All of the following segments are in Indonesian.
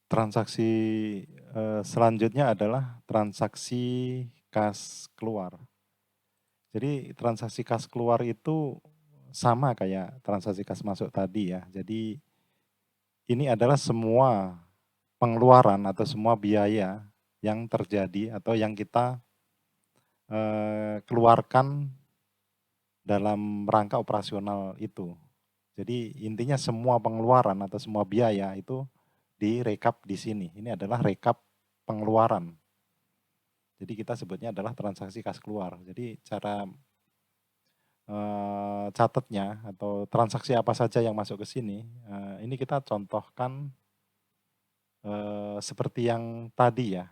Transaksi selanjutnya adalah transaksi kas keluar. Jadi transaksi kas keluar itu sama kayak transaksi kas masuk tadi ya. Jadi ini adalah semua pengeluaran atau semua biaya yang terjadi atau yang kita keluarkan dalam rangka operasional itu. Jadi intinya semua pengeluaran atau semua biaya itu direkap di sini. Ini adalah rekap pengeluaran. Jadi kita sebutnya adalah transaksi kas keluar. Jadi cara catatnya atau transaksi apa saja yang masuk ke sini, ini kita contohkan seperti yang tadi ya.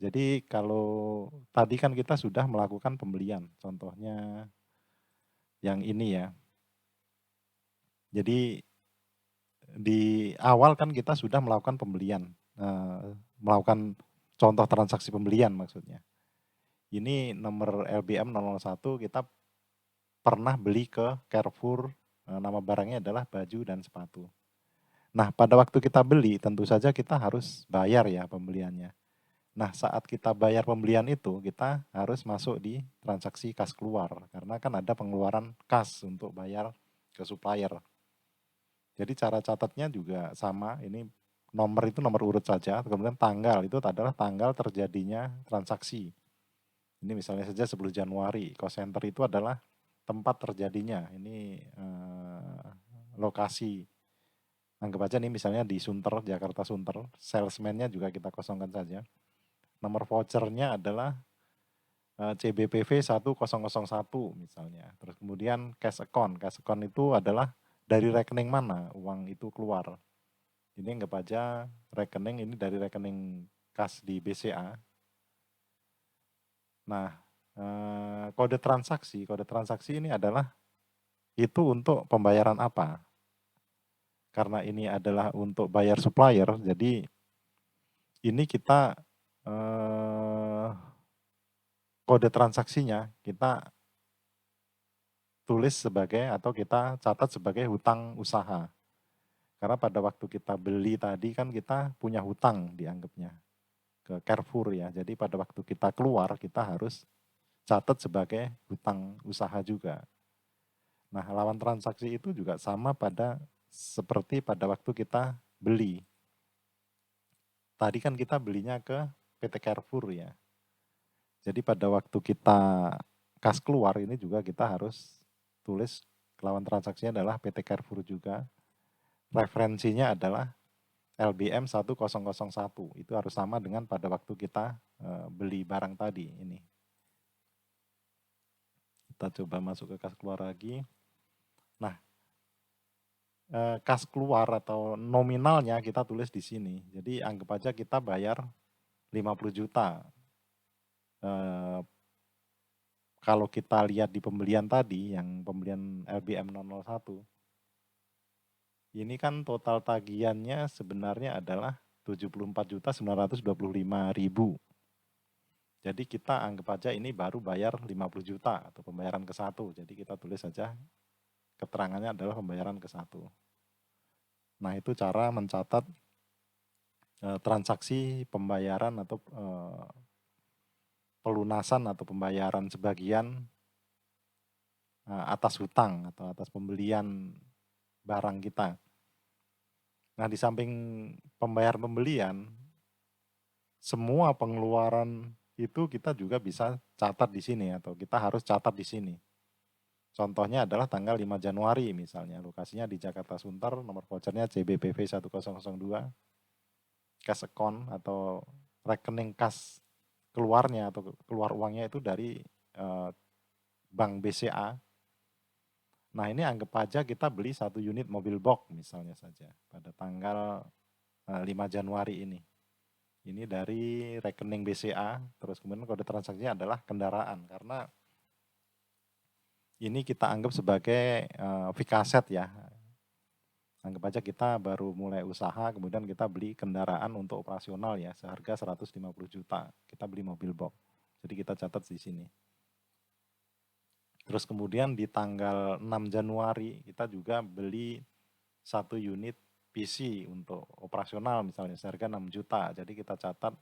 Jadi kalau tadi kan kita sudah melakukan pembelian, contohnya yang ini ya. Jadi di awal kan kita sudah melakukan pembelian, melakukan contoh transaksi pembelian maksudnya. Ini nomor LBM 001 kita pernah beli ke Carrefour, nama barangnya adalah baju dan sepatu. Nah, pada waktu kita beli tentu saja kita harus bayar ya pembeliannya. Nah, saat kita bayar pembelian itu, kita harus masuk di transaksi kas keluar. Karena kan ada pengeluaran kas untuk bayar ke supplier. Jadi cara catatnya juga sama, ini nomor itu nomor urut saja, kemudian tanggal itu adalah tanggal terjadinya transaksi. Ini misalnya saja 10 Januari, cost center itu adalah tempat terjadinya, ini lokasi. Anggap aja nih misalnya di Sunter, Jakarta Sunter, salesman-nya juga kita kosongkan saja. Nomor vouchernya adalah CBPV 1001 misalnya. Terus kemudian cash account itu adalah dari rekening mana uang itu keluar. Ini anggap aja rekening ini dari rekening kas di BCA. Nah, kode transaksi ini adalah itu untuk pembayaran apa? Karena ini adalah untuk bayar supplier, jadi ini kita kode transaksinya kita tulis sebagai atau kita catat sebagai hutang usaha. Karena pada waktu kita beli tadi kan kita punya hutang dianggapnya ke Carrefour ya. Jadi pada waktu kita keluar kita harus catat sebagai hutang usaha juga. Nah, lawan transaksi itu juga sama pada seperti pada waktu kita beli. Tadi kan kita belinya ke PT Carrefour ya. Jadi pada waktu kita kas keluar ini juga kita harus tulis lawan transaksinya adalah PT Carrefour juga. Referensinya adalah LBM 1001. Itu harus sama dengan pada waktu kita beli barang tadi ini. Kita coba masuk ke kas keluar lagi. Nah, kas keluar atau nominalnya kita tulis di sini. Jadi anggap aja kita bayar 50 juta. Kalau kita lihat di pembelian tadi, yang pembelian LBM 001, ini kan total tagihannya sebenarnya adalah 74.925.000. Jadi kita anggap aja ini baru bayar 50 juta atau pembayaran ke satu. Jadi kita tulis saja keterangannya adalah pembayaran ke satu. Nah, itu cara mencatat transaksi pembayaran atau pelunasan atau pembayaran sebagian atas hutang atau atas pembelian barang kita. Nah, di samping pembayaran pembelian, semua pengeluaran itu kita juga bisa catat di sini atau kita harus catat di sini. Contohnya adalah tanggal 5 Januari misalnya, lokasinya di Jakarta Sunter, nomor vouchernya CBPV 1002, cash account atau rekening kas keluarnya atau keluar uangnya itu dari Bank BCA. Nah, ini anggap aja kita beli 1 unit mobil box misalnya saja pada tanggal 5 Januari ini. Ini dari rekening BCA, terus kemudian kode transaksinya adalah kendaraan karena ini kita anggap sebagai fikaset ya. Anggap aja kita baru mulai usaha, kemudian kita beli kendaraan untuk operasional ya, seharga 150 juta. Kita beli mobil box. Jadi kita catat di sini. Terus kemudian di tanggal 6 Januari kita juga beli 1 unit PC untuk operasional misalnya seharga 6 juta. Jadi kita catat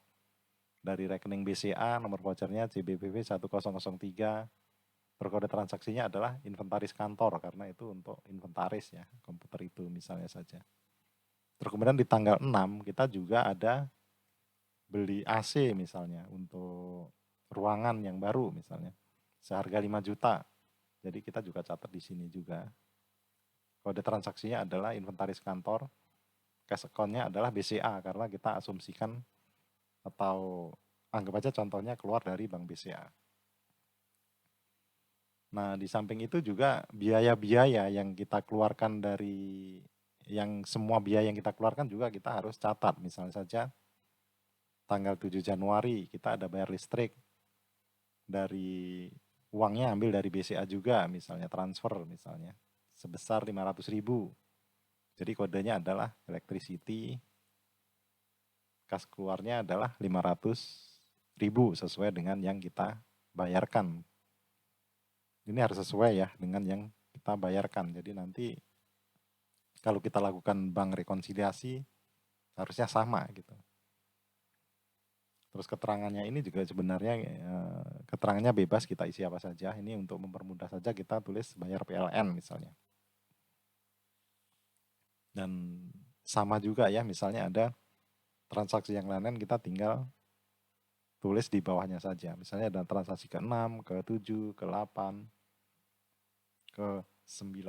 dari rekening BCA, nomor vouchernya JBBV 1003, berkode transaksinya adalah inventaris kantor, karena itu untuk inventaris ya, komputer itu misalnya saja. Terus kemudian di tanggal 6 kita juga ada beli AC misalnya untuk ruangan yang baru misalnya, seharga 5 juta. Jadi kita juga catat di sini juga. Kode transaksinya adalah inventaris kantor, cash account-nya adalah BCA karena kita asumsikan atau anggap aja contohnya keluar dari Bank BCA. Nah, di samping itu juga biaya-biaya yang kita keluarkan dari semua biaya yang kita keluarkan juga kita harus catat. Misalnya saja tanggal 7 Januari kita ada bayar listrik, dari uangnya ambil dari BCA juga, misalnya transfer misalnya sebesar 500.000. Jadi kodenya adalah electricity, kas keluarnya adalah 500.000 sesuai dengan yang kita bayarkan. Ini harus sesuai ya dengan yang kita bayarkan. Jadi nanti kalau kita lakukan bank rekonsiliasi harusnya sama gitu. Terus keterangannya ini juga sebenarnya keterangannya bebas, kita isi apa saja. Ini untuk mempermudah saja kita tulis bayar PLN misalnya. Dan sama juga ya, misalnya ada transaksi yang lain kita tinggal tulis di bawahnya saja. Misalnya ada transaksi ke-6, ke-7, ke-8, ke-9.